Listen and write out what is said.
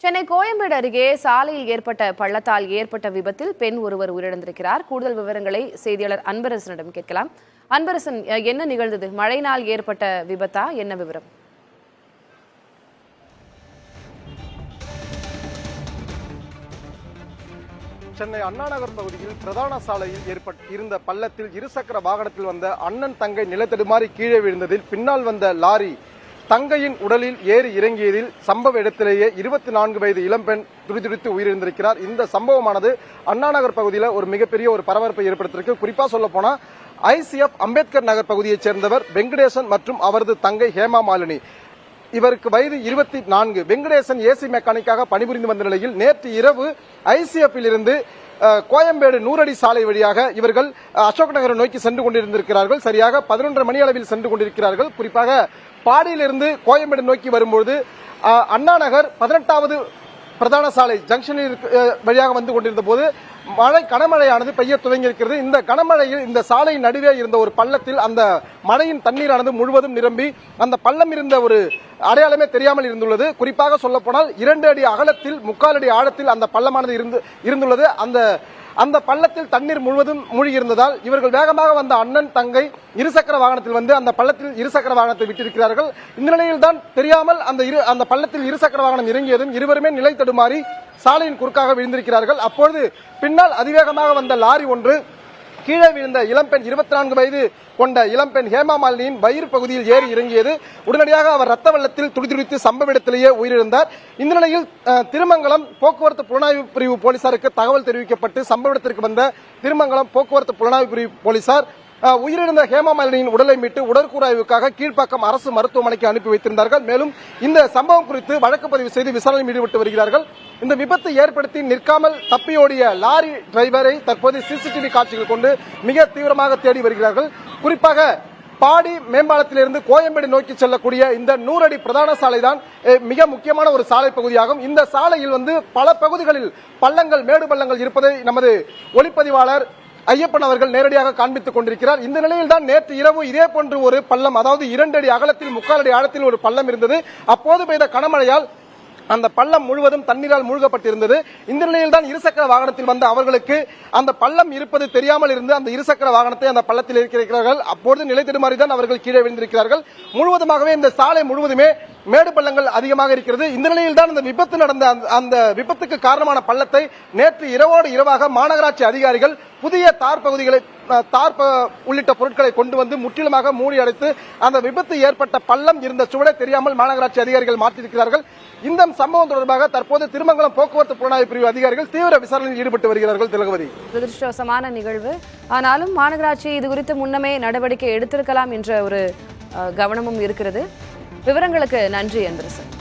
சென்னை கோயம்பேடு அருகே சாலையில் ஏற்பட்ட பள்ளத்தால் ஏற்பட்ட விபத்தில் பெண் ஒருவர் உயிரிழந்திருக்கிறார். கூடுதல் விவரங்களை செய்தியாளர் அன்பரசனிடம் கேட்கலாம். அன்பரசன், என்ன நிகழ்ந்தது? மழையினால் ஏற்பட்ட விபத்தா? என்ன விவரம்? சென்னை அண்ணாநகர் பகுதியில் பிரதான சாலையில் இருந்த பள்ளத்தில் இருசக்கர வாகனத்தில் வந்த அண்ணன் தங்கை நிலத்தடுமாறி கீழே விழுந்ததில் பின்னால் வந்த லாரி தங்கையின் உடலில் ஏறி இறங்கியதில் சம்பவ இடத்திலேயே 24 வயது இளம்பெண் துடிதுடித்து உயிரிழந்திருக்கிறார். இந்த சம்பவமானது அண்ணாநகர் பகுதியில் ஒரு மிகப்பெரிய ஒரு பரபரப்பை ஏற்படுத்தியிருக்கு. குறிப்பா சொல்ல போனா ஐசிஎஃப் அம்பேத்கர் நகர் பகுதியைச் சேர்ந்தவர் வெங்கடேசன் மற்றும் அவரது தங்கை ஹேமா மாலினி. இவருக்கு வயது 24. வெங்கடேசன் ஏசி மெக்கானிக்காக பணிபுரிந்து வந்த நிலையில் நேற்று இரவு ஐசிஎஃப்பில் இருந்து கோயம்பேடு 100 அடி சாலை வழியாக இவர்கள் அசோக் நகரை நோக்கி சென்று கொண்டிருந்திருக்கிறார்கள். சரியாக 11:30 மணி அளவில் சென்று கொண்டிருக்கிறார்கள். குறிப்பாக பாடியிலிருந்து கோயம்பேடு நோக்கி வரும்போது அண்ணா நகர் 18வது பிரதான சாலை ஜங்ஷனில் வழியாக வந்து கொண்டிருந்த போது கனமழையானது பெய்ய துவங்கி இருக்கிறது. இந்த கனமழையில் இந்த சாலையின் நடுவே இருந்த ஒரு பள்ளத்தில் அந்த மழையின் தண்ணீரானது முழுவதும் நிரம்பி அந்த பள்ளம் இருந்த ஒரு அடையாளமே தெரியாமல் இருந்துள்ளது. குறிப்பாக சொல்ல போனால் 2 அடி அகலத்தில் 3/4 அடி ஆழத்தில் அந்த பள்ளமானது இருந்துள்ளது. அந்த பள்ளத்தில் தண்ணீர் முழுவதும் மூழ்கியிருந்ததால் இவர்கள் வேகமாக வந்த அண்ணன் தங்கை இருசக்கர வாகனத்தில் வந்து அந்த பள்ளத்தில் இருசக்கர வாகனத்தை விட்டிருக்கிறார்கள். இந்த நிலையில் தான் தெரியாமல் அந்த பள்ளத்தில் இருசக்கர வாகனம் இறங்கியதும் இருவருமே நிலை தடுமாறி சாலையின் குறுக்காக விழுந்திருக்கிறார்கள். அப்பொழுது பின்னால் அதிவேகமாக வந்த லாரி ஒன்று கீழே விழுந்த இளம்பெண் 24 வயது கொண்ட இளம்பெண் ஹேமா மாலினியின் வயிறு பகுதியில் ஏறி இறங்கியது. உடனடியாக அவர் ரத்த வெள்ளத்தில் துடிதுடித்து சம்பவ இடத்திலேயே உயிரிழந்தார். இந்த நிலையில் திருமங்கலம் போக்குவரத்து புலனாய்வு பிரிவு போலீசாருக்கு தகவல் தெரிவிக்கப்பட்டு சம்பவ இடத்திற்கு வந்த திருமங்கலம் போக்குவரத்து புலனாய்வு பிரிவு போலீசார் உயிரிழந்த ஹேமா மாலினியின் உடலை மீட்டு உடற்கூறாய்வுக்காக கீழ்ப்பாக்கம் அரசு மருத்துவமனைக்கு அனுப்பி வைத்திருந்தார்கள். மேலும் இந்த சம்பவம் குறித்து வழக்கு பதிவு செய்து விசாரணையில் ஈடுபட்டு வருகிறார்கள். இந்த விபத்தை ஏற்படுத்தி நிற்காமல் தப்பியோடிய லாரி டிரைவரை தற்போது சிசிடிவி காட்சிகள் கொண்டு மிக தீவிரமாக தேடி வருகிறார்கள். குறிப்பாக பாடி மேம்பாலத்திலிருந்து கோயம்பேடு நோக்கி செல்லக்கூடிய இந்த 100 அடி பிரதான சாலை தான் மிக முக்கியமான ஒரு சாலை பகுதியாகும். இந்த சாலையில் பல பகுதிகளில் பள்ளங்கள் மேடு பள்ளங்கள் இருப்பதை நமது ஒளிப்பதிவாளர் ஐயப்பன் அவர்கள் நேரடியாக காண்பித்துக் கொண்டிருக்கிறார். இந்த நிலையில் தான் நேற்று இரவு இதே போன்று ஒரு பள்ளம், அதாவது 2 அடி அகலத்தில் 3/4 அடி ஆழத்தில் ஒரு பள்ளம் இருந்தது. அப்போது பெய்த கனமழையால் அந்த பள்ளம் முழுவதும் தண்ணீரால் மூழ்கப்பட்டிருந்தது. இந்த நிலையில் தான் இருசக்கர வாகனத்தில் வந்த அவர்களுக்கு அந்த பள்ளம் இருப்பது தெரியாமல் இருந்து அந்த இருசக்கர வாகனத்தை அந்த பள்ளத்தில் இருக்கிறார்கள். அப்பொழுது நிலை தடுமாறிதான் அவர்கள் கீழே விழுந்திருக்கிறார்கள். முழுவதுமாகவே இந்த சாலை முழுவதுமே மேடு பள்ளங்கள் அதிகமாக இருக்கிறது. இந்த நிலையில் தான் இந்த விபத்து நடந்த அந்த விபத்துக்கு காரணமான பள்ளத்தை நேற்று இரவோடு இரவாக மாநகராட்சி அதிகாரிகள் புதிய தார் உள்ளிட்ட பொருட்களை கொண்டு வந்து முற்றிலுமாக மூடி அடைத்து அந்த விபத்து ஏற்பட்ட பள்ளம் இருந்த சுவடை தெரியாமல் மாநகராட்சி அதிகாரிகள் மாற்றியிருக்கிறார்கள். இந்த சம்பவம் தொடர்பாக தற்போது திருமங்கலம் போக்குவரத்து புலனாய்வு பிரிவு அதிகாரிகள் தீவிர விசாரணையில் ஈடுபட்டு வருகிறார்கள். திலகவதி, துரதிருஷ்டவசமான நிகழ்வு. ஆனாலும் மாநகராட்சி இது குறித்து முன்னமே நடவடிக்கை எடுத்திருக்கலாம் என்ற ஒரு கவனமும் இருக்கிறது. விவரங்களுக்கு நன்றி அன்பரசன்.